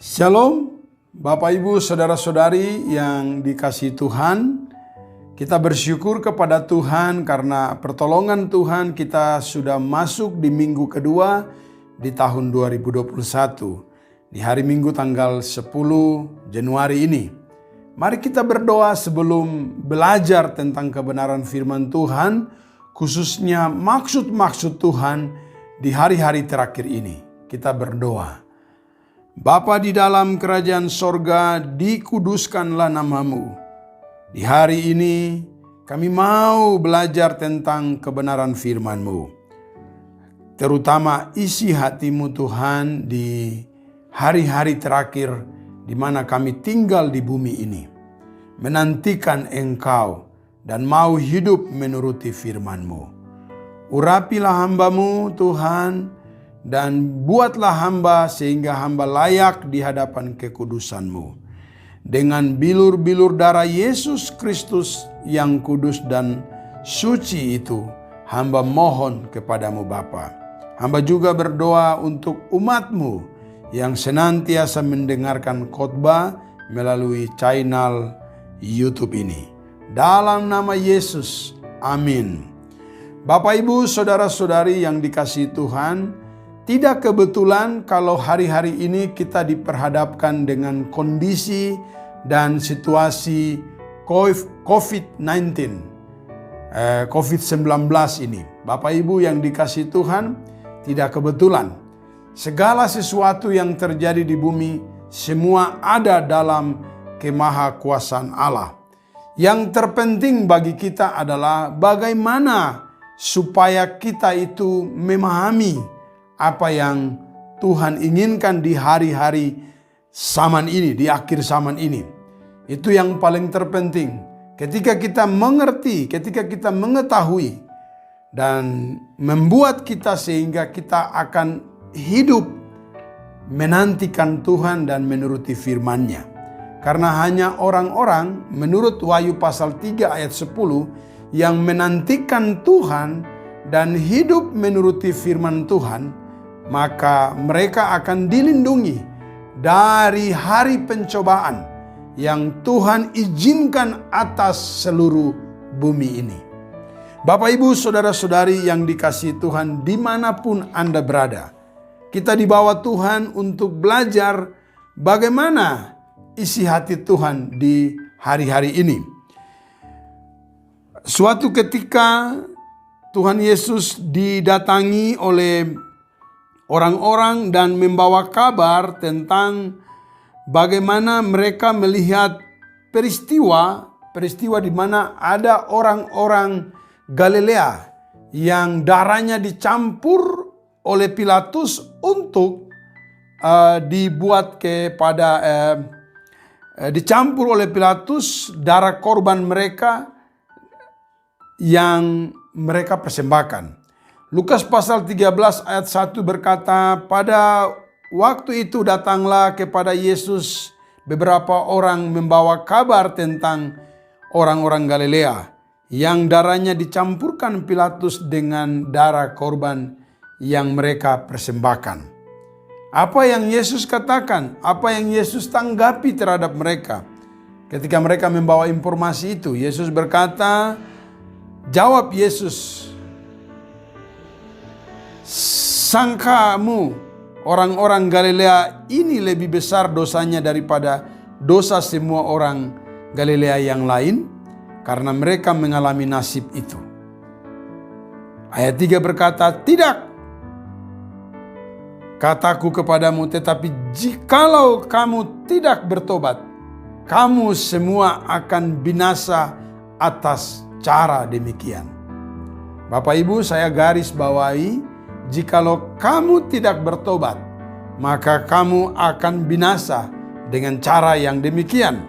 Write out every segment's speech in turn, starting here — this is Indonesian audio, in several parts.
Shalom, Bapak Ibu Saudara-saudari yang dikasihi Tuhan. Kita bersyukur kepada Tuhan karena pertolongan Tuhan kita sudah masuk di minggu kedua di tahun 2021. Di hari Minggu tanggal 10 Januari ini. Mari kita berdoa sebelum belajar tentang kebenaran firman Tuhan, khususnya maksud-maksud Tuhan di hari-hari terakhir ini. Kita berdoa. Bapa di dalam kerajaan sorga, dikuduskanlah namamu. Di hari ini kami mau belajar tentang kebenaran firman-Mu. Terutama isi hatimu Tuhan di hari-hari terakhir di mana kami tinggal di bumi ini. Menantikan Engkau dan mau hidup menuruti firman-Mu. Urapilah hamba-Mu Tuhan, dan buatlah hamba sehingga hamba layak di hadapan kekudusan-Mu. Dengan bilur-bilur darah Yesus Kristus yang kudus dan suci itu, hamba mohon kepadamu Bapa. Hamba juga berdoa untuk umat-Mu yang senantiasa mendengarkan khotbah melalui channel YouTube ini. Dalam nama Yesus, amin. Bapak Ibu Saudara-saudari yang dikasihi Tuhan, tidak kebetulan kalau hari-hari ini kita diperhadapkan dengan kondisi dan situasi COVID-19, COVID-19 ini. Bapak Ibu yang dikasihi Tuhan, tidak kebetulan. Segala sesuatu yang terjadi di bumi, semua ada dalam kemahakuasaan Allah. Yang terpenting bagi kita adalah bagaimana supaya kita itu memahami apa yang Tuhan inginkan di hari-hari zaman ini, di akhir zaman ini. Itu yang paling terpenting. Ketika kita mengerti, ketika kita mengetahui dan membuat kita sehingga kita akan hidup menantikan Tuhan dan menuruti firman-Nya. Karena hanya orang-orang menurut Wahyu pasal 3 ayat 10 yang menantikan Tuhan dan hidup menuruti firman Tuhan, maka mereka akan dilindungi dari hari pencobaan yang Tuhan izinkan atas seluruh bumi ini. Bapak Ibu Saudara-saudari yang dikasihi Tuhan dimanapun Anda berada, kita dibawa Tuhan untuk belajar bagaimana isi hati Tuhan di hari-hari ini. Suatu ketika Tuhan Yesus didatangi oleh orang-orang dan membawa kabar tentang bagaimana mereka melihat peristiwa di mana ada orang-orang Galilea yang darahnya dicampur oleh Pilatus untuk dicampur oleh Pilatus darah korban mereka yang mereka persembahkan. Lukas pasal 13 ayat 1 berkata, pada waktu itu datanglah kepada Yesus beberapa orang membawa kabar tentang orang-orang Galilea yang darahnya dicampurkan Pilatus dengan darah korban yang mereka persembahkan. Apa yang Yesus katakan? Apa yang Yesus tanggapi terhadap mereka? Ketika mereka membawa informasi itu, Yesus berkata, jawab Yesus, sangkamu orang-orang Galilea ini lebih besar dosanya daripada dosa semua orang Galilea yang lain? Karena mereka mengalami nasib itu. Ayat 3 berkata, tidak, kataku kepadamu, tetapi jikalau kamu tidak bertobat, kamu semua akan binasa atas cara demikian. Bapak Ibu, saya garis bawahi, jikalau kamu tidak bertobat, maka kamu akan binasa dengan cara yang demikian.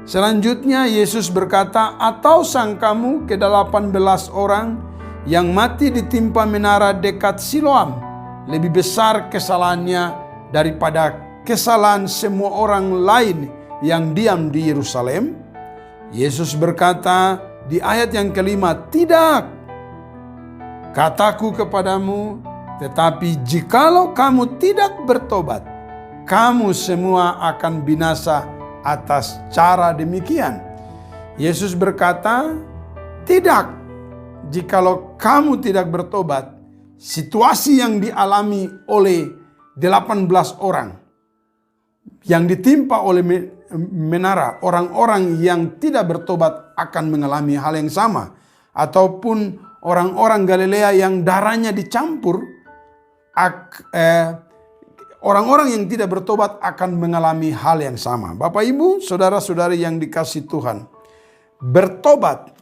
Selanjutnya Yesus berkata, atau sangkamu ke-18 orang yang mati ditimpa menara dekat Siloam lebih besar kesalahannya daripada kesalahan semua orang lain yang diam di Yerusalem? Yesus berkata di ayat yang kelima, tidak, kataku kepadamu, tetapi jikalau kamu tidak bertobat, kamu semua akan binasa atas cara demikian. Yesus berkata, tidak. Jikalau kamu tidak bertobat, situasi yang dialami oleh 18 orang yang ditimpa oleh menara, orang-orang yang tidak bertobat akan mengalami hal yang sama. Ataupun orang-orang Galilea yang darahnya dicampur, orang-orang yang tidak bertobat akan mengalami hal yang sama. Bapak, Ibu, saudara-saudari yang dikasihi Tuhan, bertobat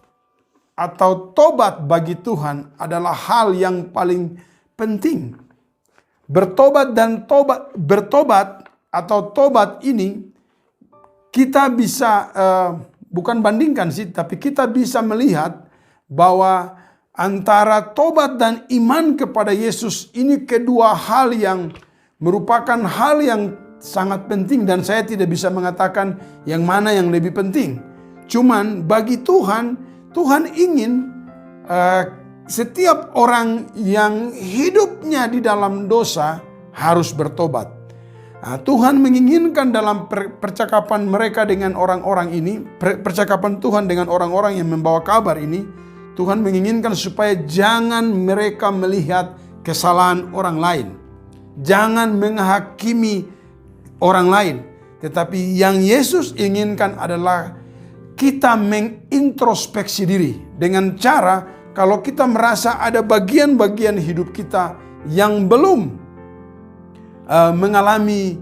atau tobat bagi Tuhan adalah hal yang paling penting. Bertobat atau tobat ini kita bisa bukan bandingkan sih, tapi kita bisa melihat bahwa antara tobat dan iman kepada Yesus ini kedua hal yang merupakan hal yang sangat penting, dan saya tidak bisa mengatakan yang mana yang lebih penting. Cuman bagi Tuhan ingin setiap orang yang hidupnya di dalam dosa harus bertobat. Nah, Tuhan menginginkan dalam percakapan mereka dengan orang-orang ini, percakapan Tuhan dengan orang-orang yang membawa kabar ini, Tuhan menginginkan supaya jangan mereka melihat kesalahan orang lain. Jangan menghakimi orang lain. Tetapi yang Yesus inginkan adalah kita mengintrospeksi diri dengan cara kalau kita merasa ada bagian-bagian hidup kita yang belum mengalami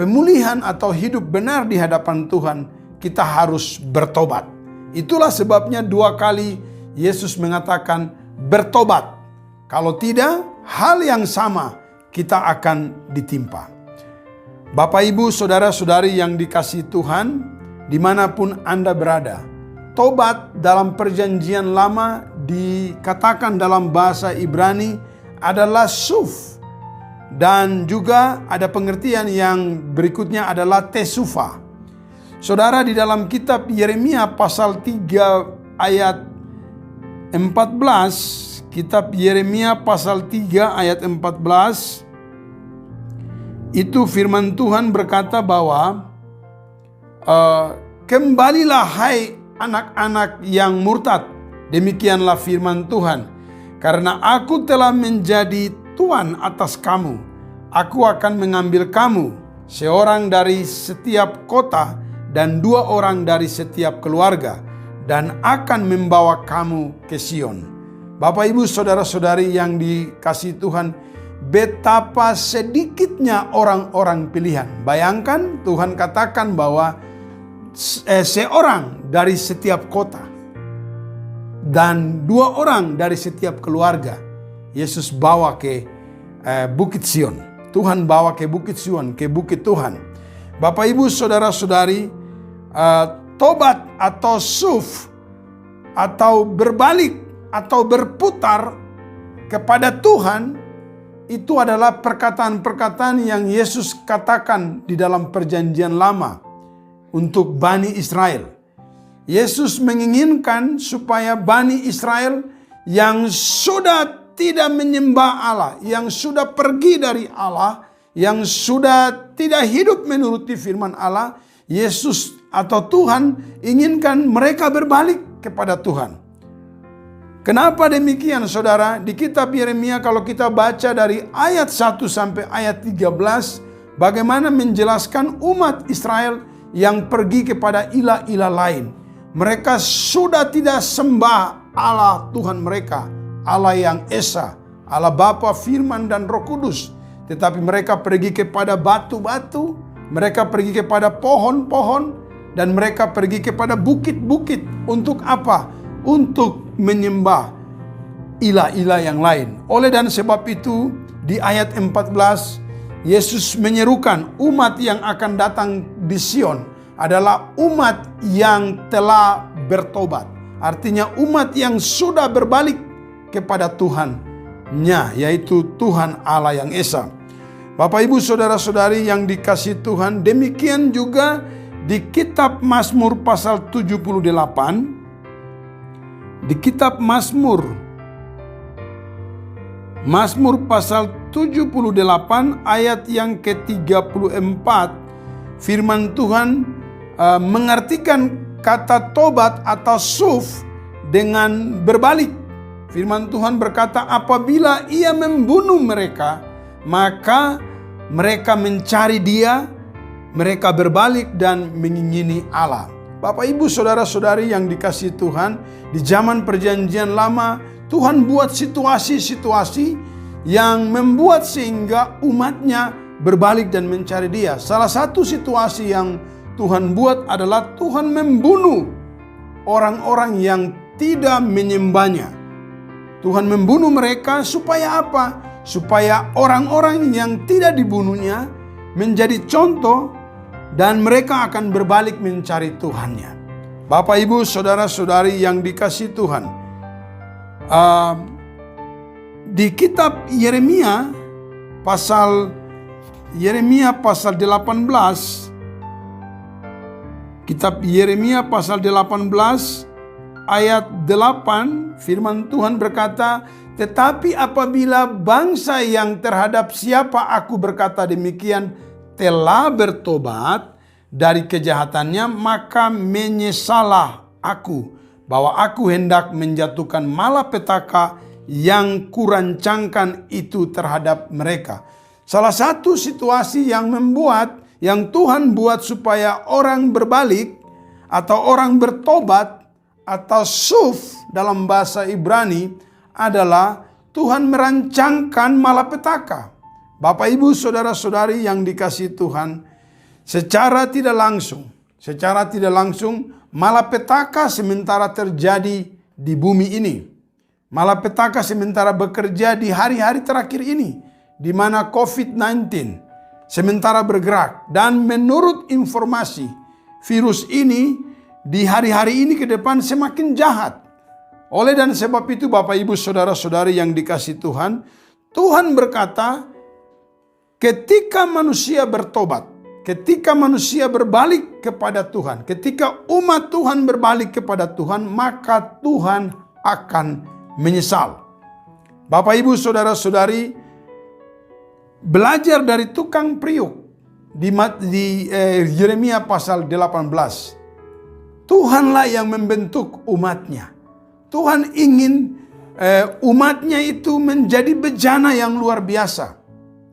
pemulihan atau hidup benar di hadapan Tuhan, kita harus bertobat. Itulah sebabnya 2 kali Yesus mengatakan bertobat. Kalau tidak, hal yang sama kita akan ditimpa. Bapak, Ibu, saudara-saudari yang dikasihi Tuhan, dimanapun Anda berada, tobat dalam perjanjian lama dikatakan dalam bahasa Ibrani adalah suf. Dan juga ada pengertian yang berikutnya adalah tesufa. Saudara, di dalam kitab Yeremia pasal 3 ayat 14, kitab Yeremia pasal 3 ayat 14, itu firman Tuhan berkata bahwa kembalilah hai anak-anak yang murtad, demikianlah firman Tuhan, karena aku telah menjadi Tuhan atas kamu. Aku akan mengambil kamu, seorang dari setiap kota dan 2 orang dari setiap keluarga, dan akan membawa kamu ke Sion. Bapak, Ibu, saudara-saudari yang dikasihi Tuhan, betapa sedikitnya orang-orang pilihan. Bayangkan Tuhan katakan bahwa seorang dari setiap kota dan 2 orang dari setiap keluarga Yesus bawa ke Bukit Sion. Tuhan bawa ke Bukit Sion, ke Bukit Tuhan. Bapak, Ibu, saudara-saudari, tobat atau suf atau berbalik atau berputar kepada Tuhan, itu adalah perkataan-perkataan yang Yesus katakan di dalam perjanjian lama untuk Bani Israel. Yesus menginginkan supaya Bani Israel yang sudah tidak menyembah Allah, yang sudah pergi dari Allah, yang sudah tidak hidup menuruti firman Allah, Yesus atau Tuhan inginkan mereka berbalik kepada Tuhan. Kenapa demikian, saudara? Di kitab Yeremia kalau kita baca dari ayat 1 sampai ayat 13, bagaimana menjelaskan umat Israel yang pergi kepada ilah-ilah lain. Mereka sudah tidak sembah Allah Tuhan mereka, Allah yang Esa, Allah Bapa, Firman, dan Roh Kudus. Tetapi mereka pergi kepada batu-batu, mereka pergi kepada pohon-pohon, dan mereka pergi kepada bukit-bukit. Untuk apa? Untuk menyembah ilah-ilah yang lain. Oleh dan sebab itu, di ayat 14, Yesus menyerukan umat yang akan datang di Sion adalah umat yang telah bertobat. Artinya umat yang sudah berbalik kepada Tuhan-Nya, yaitu Tuhan Allah yang Esa. Bapak, Ibu, saudara-saudari yang dikasihi Tuhan, demikian juga di kitab Mazmur pasal 78. Di kitab Mazmur Mazmur pasal 78 ayat yang ke-34, firman Tuhan mengartikan kata tobat atau suf dengan berbalik. Firman Tuhan berkata, apabila ia membunuh mereka, maka mereka mencari dia, mereka berbalik dan mengingini Allah. Bapak, Ibu, saudara-saudari yang dikasihi Tuhan, di zaman Perjanjian Lama, Tuhan buat situasi-situasi yang membuat sehingga umatnya berbalik dan mencari dia. Salah satu situasi yang Tuhan buat adalah Tuhan membunuh orang-orang yang tidak menyembahnya. Tuhan membunuh mereka supaya apa? Supaya orang-orang yang tidak dibunuhnya menjadi contoh dan mereka akan berbalik mencari Tuhannya. Bapak, Ibu, saudara-saudari yang dikasihi Tuhan, di kitab Yeremia pasal 18, kitab Yeremia pasal 18 ayat 8, firman Tuhan berkata, tetapi apabila bangsa yang terhadap siapa aku berkata demikian telah bertobat dari kejahatannya, maka menyesalah aku bahwa aku hendak menjatuhkan malapetaka yang kurancangkan itu terhadap mereka. Salah satu situasi yang Tuhan buat supaya orang berbalik atau orang bertobat atau suf dalam bahasa Ibrani adalah Tuhan merancangkan malapetaka. Bapak, Ibu, saudara-saudari yang dikasihi Tuhan, secara tidak langsung malapetaka sementara terjadi di bumi ini. Malapetaka sementara bekerja di hari-hari terakhir ini, di mana COVID-19 sementara bergerak. Dan menurut informasi, virus ini di hari-hari ini ke depan semakin jahat. Oleh dan sebab itu, Bapak, Ibu, saudara-saudari yang dikasihi Tuhan, Tuhan berkata, ketika manusia bertobat, ketika manusia berbalik kepada Tuhan, ketika umat Tuhan berbalik kepada Tuhan, maka Tuhan akan menyesal. Bapak, Ibu, saudara-saudari, belajar dari tukang priuk di Yeremia pasal 18. Tuhanlah yang membentuk umatnya. Tuhan ingin umatnya itu menjadi bejana yang luar biasa.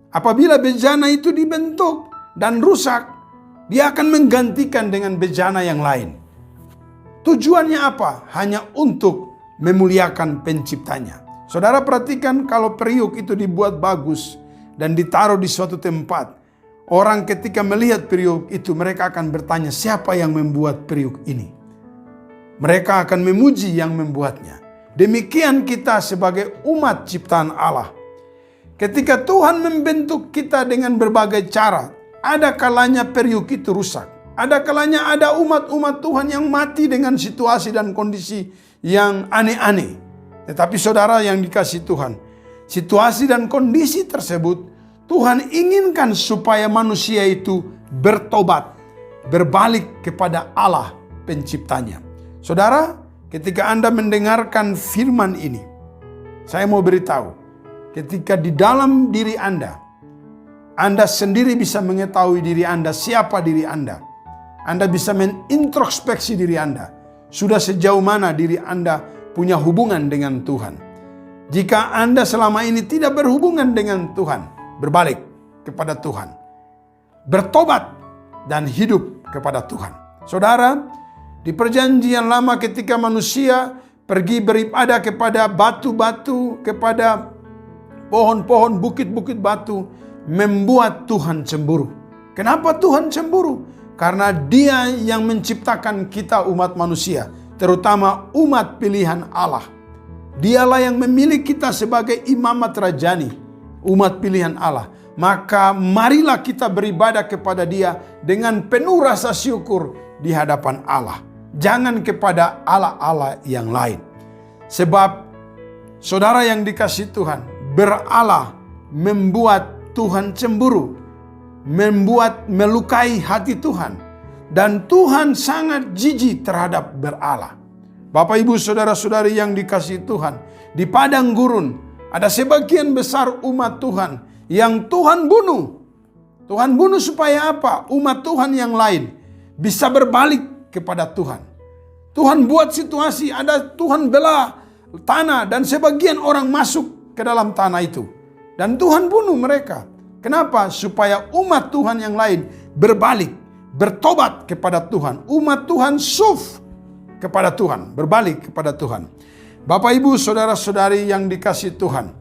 Apabila bejana itu dibentuk dan rusak, dia akan menggantikan dengan bejana yang lain. Tujuannya apa? Hanya untuk memuliakan penciptanya. Saudara perhatikan, kalau periuk itu dibuat bagus dan ditaruh di suatu tempat, orang ketika melihat periuk itu, mereka akan bertanya, siapa yang membuat periuk ini? Mereka akan memuji yang membuatnya. Demikian kita sebagai umat ciptaan Allah. Ketika Tuhan membentuk kita dengan berbagai cara, ada kalanya periuk itu rusak. Ada kalanya ada umat-umat Tuhan yang mati dengan situasi dan kondisi yang aneh-aneh. Tetapi saudara yang dikasihi Tuhan, situasi dan kondisi tersebut Tuhan inginkan supaya manusia itu bertobat, berbalik kepada Allah penciptanya. Saudara, ketika Anda mendengarkan firman ini, saya mau beritahu, ketika di dalam diri Anda sendiri bisa mengetahui diri Anda, siapa diri Anda. Anda bisa menintrospeksi diri Anda. Sudah sejauh mana diri Anda punya hubungan dengan Tuhan. Jika Anda selama ini tidak berhubungan dengan Tuhan, berbalik kepada Tuhan, bertobat dan hidup kepada Tuhan. Saudara, di Perjanjian Lama ketika manusia pergi beribadah kepada batu-batu, kepada pohon-pohon, bukit-bukit batu, membuat Tuhan cemburu. Kenapa Tuhan cemburu? Karena Dia yang menciptakan kita umat manusia, terutama umat pilihan Allah. Dialah yang memilih kita sebagai imamat rajani, umat pilihan Allah. Maka marilah kita beribadah kepada Dia dengan penuh rasa syukur di hadapan Allah. Jangan kepada Allah-Allah yang lain. Sebab saudara yang dikasihi Tuhan, beralah membuat Tuhan cemburu, membuat melukai hati Tuhan. Dan Tuhan sangat jijik terhadap beralah. Bapak, Ibu, saudara-saudari yang dikasihi Tuhan, di padang gurun Ada sebagian besar umat Tuhan yang Tuhan bunuh. Tuhan bunuh supaya apa? Umat Tuhan yang lain bisa berbalik kepada Tuhan. Tuhan buat situasi, ada Tuhan bela tanah dan sebagian orang masuk ke dalam tanah itu. Dan Tuhan bunuh mereka. Kenapa? Supaya umat Tuhan yang lain berbalik, bertobat kepada Tuhan. Umat Tuhan suf kepada Tuhan, berbalik kepada Tuhan. Bapak, Ibu, saudara-saudari yang dikasihi Tuhan,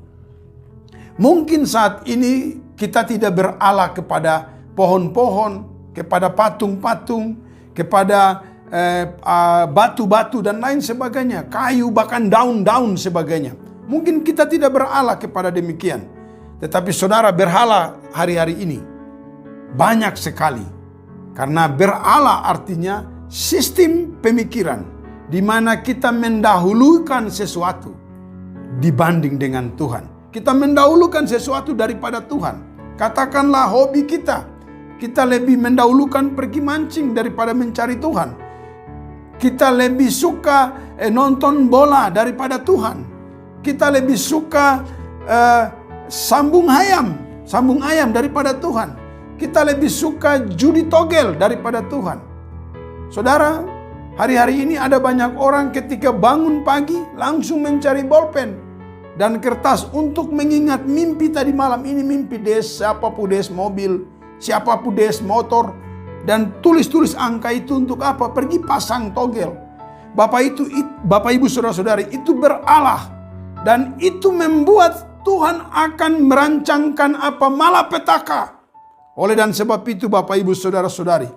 mungkin saat ini kita tidak berala kepada pohon-pohon, kepada patung-patung, kepada batu-batu dan lain sebagainya, kayu, bahkan daun-daun sebagainya. Mungkin kita tidak berala kepada demikian. Tetapi saudara, berhala hari-hari ini banyak sekali. Karena berala artinya sistem pemikiran di mana kita mendahulukan sesuatu dibanding dengan Tuhan. Kita mendahulukan sesuatu daripada Tuhan. Katakanlah hobi kita. Kita lebih mendahulukan pergi mancing daripada mencari Tuhan. Kita lebih suka nonton bola daripada Tuhan. Kita lebih suka sambung ayam daripada Tuhan. Kita lebih suka judi togel daripada Tuhan. Saudara, hari-hari ini ada banyak orang ketika bangun pagi langsung mencari bolpen dan kertas untuk mengingat mimpi tadi malam ini, mimpi des, siapapun des mobil, siapapun des motor, dan tulis-tulis angka itu untuk apa? Pergi pasang togel. Bapak Ibu saudara-saudari, itu beralah dan itu membuat Tuhan akan merancangkan apa? Malapetaka. Oleh dan sebab itu Bapak Ibu saudara-saudari,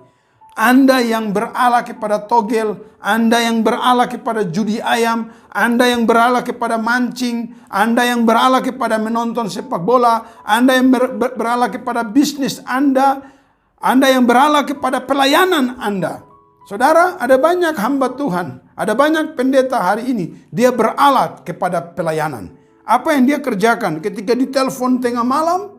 Anda yang berala kepada togel, Anda yang berala kepada judi ayam, Anda yang berala kepada mancing, Anda yang berala kepada menonton sepak bola, Anda yang berala kepada bisnis Anda yang berala kepada pelayanan Anda. Saudara, ada banyak hamba Tuhan, ada banyak pendeta hari ini, dia berala kepada pelayanan. Apa yang dia kerjakan ketika ditelepon tengah malam?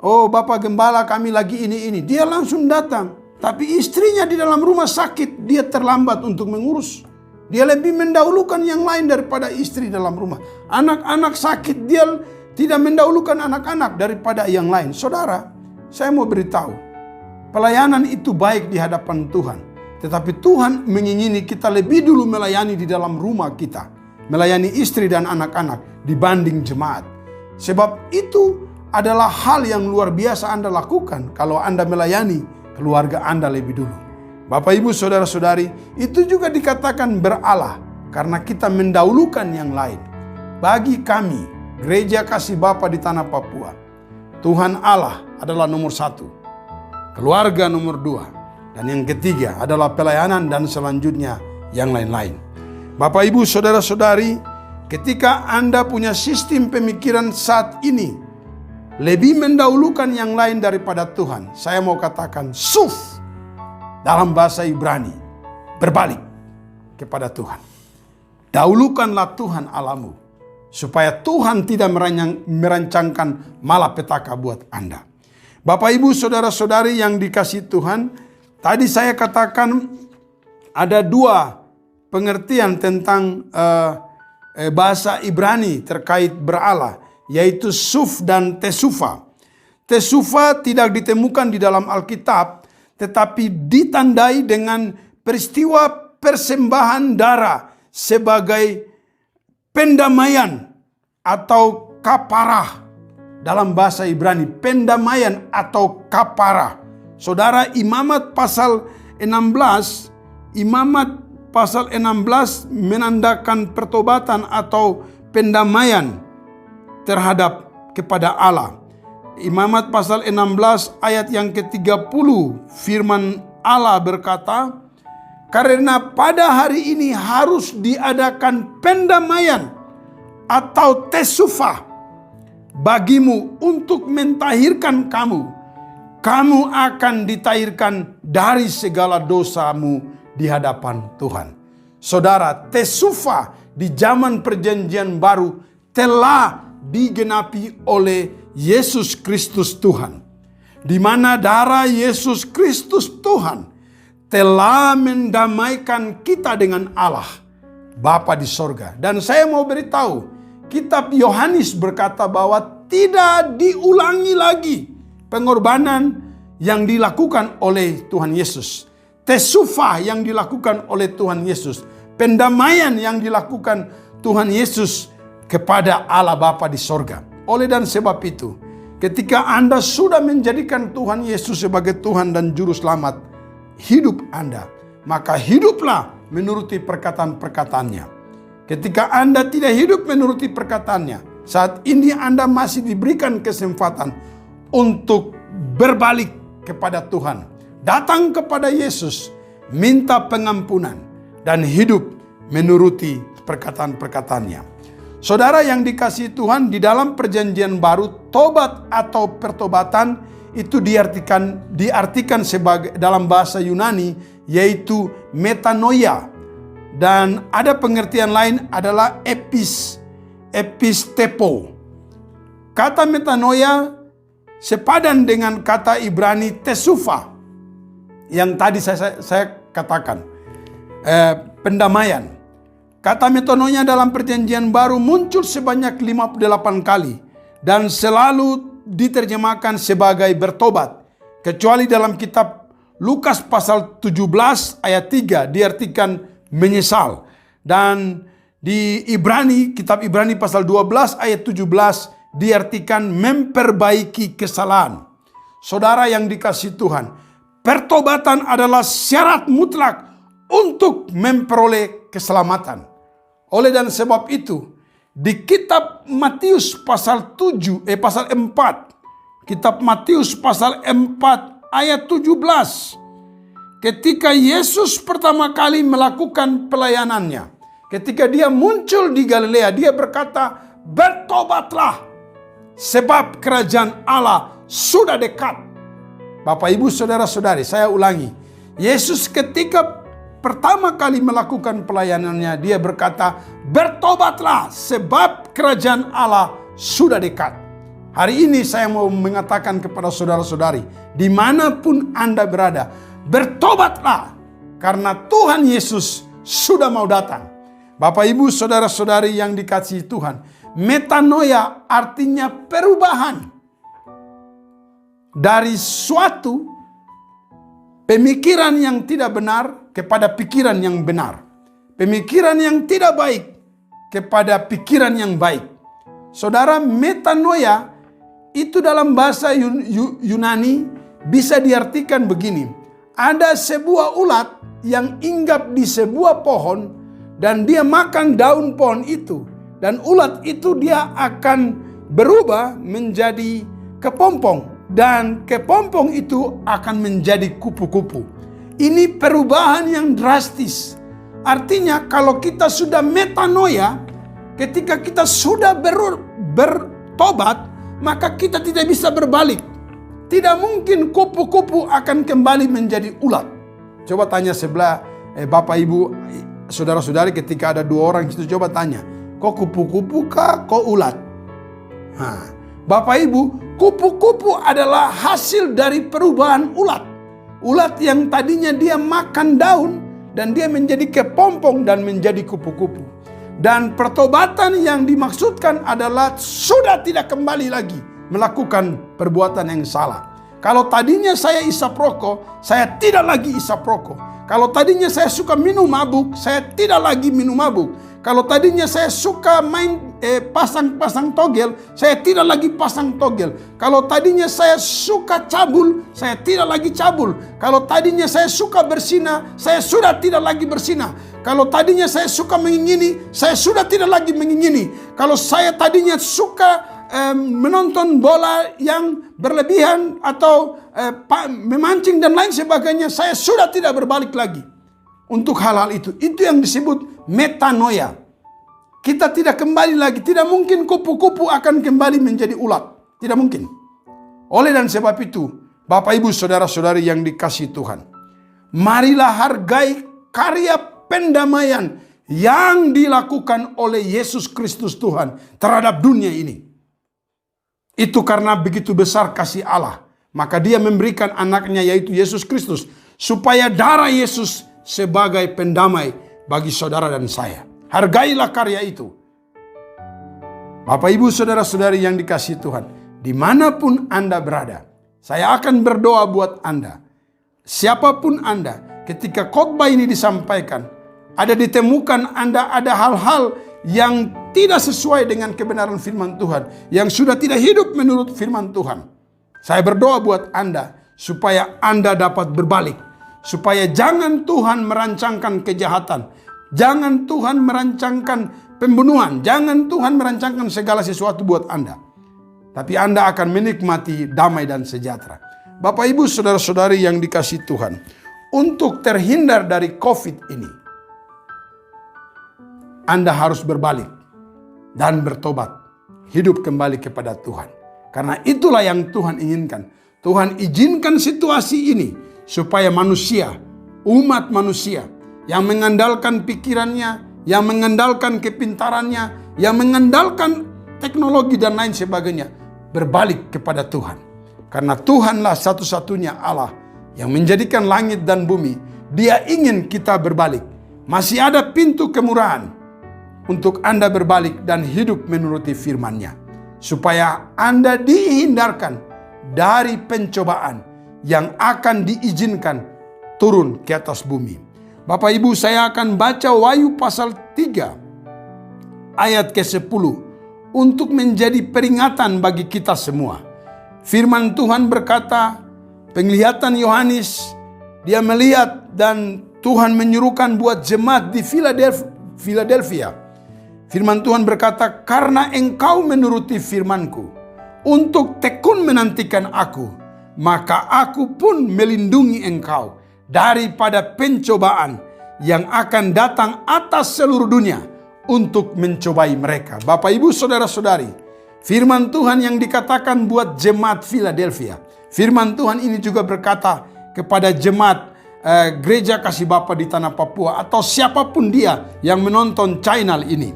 Oh, Bapak Gembala, kami lagi ini. Dia langsung datang. Tapi istrinya di dalam rumah sakit, dia terlambat untuk mengurus. Dia lebih mendahulukan yang lain daripada istri dalam rumah. Anak-anak sakit, dia tidak mendahulukan anak-anak daripada yang lain. Saudara, saya mau beritahu, pelayanan itu baik di hadapan Tuhan. Tetapi Tuhan mengingini kita lebih dulu melayani di dalam rumah kita. Melayani istri dan anak-anak dibanding jemaat. Sebab itu adalah hal yang luar biasa Anda lakukan kalau Anda melayani keluarga Anda lebih dulu. Bapak, Ibu, saudara-saudari, itu juga dikatakan beralah karena kita mendahulukan yang lain. Bagi kami, Gereja Kasih Bapa di Tanah Papua, Tuhan Allah adalah nomor 1, keluarga nomor 2, dan yang ketiga adalah pelayanan dan selanjutnya yang lain-lain. Bapak, Ibu, saudara-saudari, ketika Anda punya sistem pemikiran saat ini lebih mendahulukan yang lain daripada Tuhan, saya mau katakan suf, dalam bahasa Ibrani, berbalik kepada Tuhan. Dahulukanlah Tuhan Allahmu, supaya Tuhan tidak merancangkan malapetaka buat Anda. Bapak, Ibu, saudara-saudari yang dikasihi Tuhan, tadi saya katakan ada 2 pengertian tentang bahasa Ibrani terkait beralah, yaitu suf dan tesufa. Tesufa tidak ditemukan di dalam Alkitab, tetapi ditandai dengan peristiwa persembahan darah sebagai pendamaian atau kaparah. Dalam bahasa Ibrani, pendamaian atau kaparah. Saudara, Imamat pasal 16, menandakan pertobatan atau pendamaian terhadap kepada Allah. Imamat pasal 16 ayat yang ke-30, firman Allah berkata, karena pada hari ini harus diadakan pendamaian atau tesufah bagimu untuk mentahirkan kamu. Kamu akan ditahirkan dari segala dosamu di hadapan Tuhan. Saudara, tesufah di zaman perjanjian baru telah digenapi oleh Yesus Kristus Tuhan, di mana darah Yesus Kristus Tuhan telah mendamaikan kita dengan Allah Bapa di sorga. Dan saya mau beritahu, kitab Yohanes berkata bahwa tidak diulangi lagi pengorbanan yang dilakukan oleh Tuhan Yesus. Tesufah yang dilakukan oleh Tuhan Yesus. Pendamaian yang dilakukan Tuhan Yesus kepada Allah Bapa di sorga. Oleh dan sebab itu, ketika Anda sudah menjadikan Tuhan Yesus sebagai Tuhan dan Juru Selamat hidup Anda, maka hiduplah menuruti perkataan-perkataannya. Ketika Anda tidak hidup menuruti perkataannya, saat ini Anda masih diberikan kesempatan untuk berbalik kepada Tuhan. Datang kepada Yesus, minta pengampunan, dan hidup menuruti perkataan-perkataannya. Saudara yang dikasihi Tuhan, di dalam perjanjian baru, tobat atau pertobatan itu diartikan sebagai dalam bahasa Yunani yaitu metanoia. Dan ada pengertian lain adalah epistepo. Kata metanoia sepadan dengan kata Ibrani tesufa yang tadi saya katakan, pendamaian. Kata metanoia dalam perjanjian baru muncul sebanyak 58 kali dan selalu diterjemahkan sebagai bertobat. Kecuali dalam kitab Lukas pasal 17 ayat 3 diartikan menyesal. Dan di kitab Ibrani pasal 12 ayat 17 diartikan memperbaiki kesalahan. Saudara yang dikasihi Tuhan, pertobatan adalah syarat mutlak untuk memperoleh keselamatan. Oleh dan sebab itu, di kitab Matius pasal 4, kitab Matius pasal 4 ayat 17, ketika Yesus pertama kali melakukan pelayanannya, ketika dia muncul di Galilea, dia berkata, bertobatlah, sebab kerajaan Allah sudah dekat. Bapak, Ibu, Saudara-saudari, saya ulangi. Yesus ketika pertama kali melakukan pelayanannya, dia berkata, bertobatlah, sebab kerajaan Allah sudah dekat. Hari ini saya mau mengatakan kepada saudara-saudari, dimanapun Anda berada, bertobatlah, karena Tuhan Yesus sudah mau datang. Bapak, Ibu, Saudara-saudari yang dikasihi Tuhan, metanoia artinya perubahan dari suatu pemikiran yang tidak benar kepada pikiran yang benar. Pemikiran yang tidak baik kepada pikiran yang baik. Saudara, metanoia itu dalam bahasa Yunani bisa diartikan begini. Ada sebuah ulat yang hinggap di sebuah pohon dan dia makan daun pohon itu. Dan ulat itu dia akan berubah menjadi kepompong. Dan kepompong itu akan menjadi kupu-kupu. Ini perubahan yang drastis. Artinya kalau kita sudah metanoia, ketika kita sudah bertobat, maka kita tidak bisa berbalik. Tidak mungkin kupu-kupu akan kembali menjadi ulat. Coba tanya sebelah, Bapak, Ibu, Saudara-saudari, ketika ada dua orang itu, coba tanya, kok kupu-kupu kah, kok ulat? Bapak, Ibu, kupu-kupu adalah hasil dari perubahan ulat. Ulat yang tadinya dia makan daun dan dia menjadi kepompong dan menjadi kupu-kupu. Dan pertobatan yang dimaksudkan adalah sudah tidak kembali lagi melakukan perbuatan yang salah. Kalau tadinya saya isap rokok, saya tidak lagi isap rokok. Kalau tadinya saya suka minum mabuk, saya tidak lagi minum mabuk. Kalau tadinya saya suka main pasang-pasang togel, saya tidak lagi pasang togel. Kalau tadinya saya suka cabul, saya tidak lagi cabul. Kalau tadinya saya suka bersinah, saya sudah tidak lagi bersinah. Kalau tadinya saya suka mengingini, saya sudah tidak lagi mengingini. Kalau saya tadinya suka menonton bola yang berlebihan atau memancing dan lain sebagainya, saya sudah tidak berbalik lagi untuk hal-hal itu. Itu yang disebut metanoia. Kita tidak kembali lagi. Tidak mungkin kupu-kupu akan kembali menjadi ulat. Tidak mungkin. Oleh dan sebab itu, Bapak, Ibu, Saudara-saudari yang dikasihi Tuhan, marilah hargai karya pendamaian yang dilakukan oleh Yesus Kristus Tuhan terhadap dunia ini. Itu karena begitu besar kasih Allah, maka Dia memberikan anaknya yaitu Yesus Kristus, supaya darah Yesus sebagai pendamai bagi saudara dan saya. Hargailah karya itu. Bapak, Ibu, saudara-saudari yang dikasihi Tuhan, dimanapun Anda berada, saya akan berdoa buat Anda. Siapapun Anda, ketika khotbah ini disampaikan, ada ditemukan Anda ada hal-hal yang tidak sesuai dengan kebenaran firman Tuhan, yang sudah tidak hidup menurut firman Tuhan. Saya berdoa buat Anda, supaya Anda dapat berbalik. Supaya jangan Tuhan merancangkan kejahatan. Jangan Tuhan merancangkan pembunuhan. Jangan Tuhan merancangkan segala sesuatu buat Anda. Tapi Anda akan menikmati damai dan sejahtera. Bapak, Ibu, saudara-saudari yang dikasihi Tuhan, untuk terhindar dari COVID ini, Anda harus berbalik dan bertobat, hidup kembali kepada Tuhan. Karena itulah yang Tuhan inginkan. Tuhan izinkan situasi ini supaya manusia, umat manusia yang mengandalkan pikirannya, yang mengandalkan kepintarannya, yang mengandalkan teknologi dan lain sebagainya, berbalik kepada Tuhan. Karena Tuhanlah satu-satunya Allah yang menjadikan langit dan bumi. Dia ingin kita berbalik. Masih ada pintu kemurahan untuk Anda berbalik dan hidup menuruti firman-Nya. Supaya Anda dihindarkan dari pencobaan yang akan diizinkan turun ke atas bumi. Bapak, Ibu, saya akan baca Wahyu pasal 3 ayat ke-10 untuk menjadi peringatan bagi kita semua. Firman Tuhan berkata, penglihatan Yohanes, dia melihat dan Tuhan menyuruhkan buat jemaat di Philadelphia. Firman Tuhan berkata, karena engkau menuruti firman-Ku untuk tekun menantikan aku, maka aku pun melindungi engkau daripada pencobaan yang akan datang atas seluruh dunia untuk mencobai mereka. Bapak, Ibu, saudara-saudari, firman Tuhan yang dikatakan buat jemaat Philadelphia. Firman Tuhan ini juga berkata kepada jemaat Gereja Kasih Bapa di Tanah Papua atau siapapun dia yang menonton channel ini.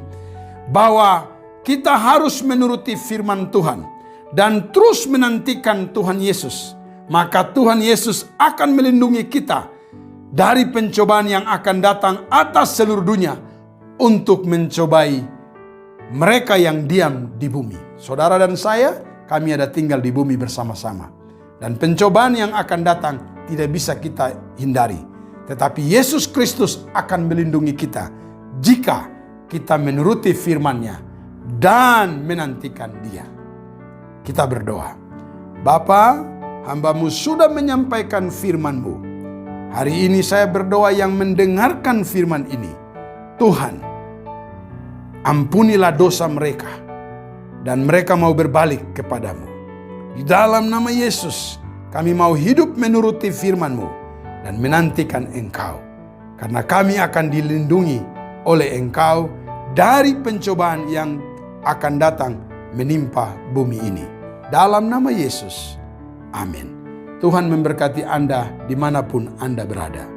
Bahwa kita harus menuruti firman Tuhan dan terus menantikan Tuhan Yesus. Maka Tuhan Yesus akan melindungi kita dari pencobaan yang akan datang atas seluruh dunia untuk mencobai mereka yang diam di bumi. Saudara dan saya, kami ada tinggal di bumi bersama-sama. Dan pencobaan yang akan datang tidak bisa kita hindari. Tetapi Yesus Kristus akan melindungi kita jika kita menuruti firman-Nya dan menantikan Dia. Kita berdoa. Bapa, hamba-Mu sudah menyampaikan firman-Mu. Hari ini saya berdoa yang mendengarkan firman ini. Tuhan, ampunilah dosa mereka dan mereka mau berbalik kepadamu. Di dalam nama Yesus, kami mau hidup menuruti firman-Mu dan menantikan Engkau. Karena kami akan dilindungi oleh Engkau dari pencobaan yang akan datang menimpa bumi ini. Dalam nama Yesus, amin. Tuhan memberkati Anda dimanapun Anda berada.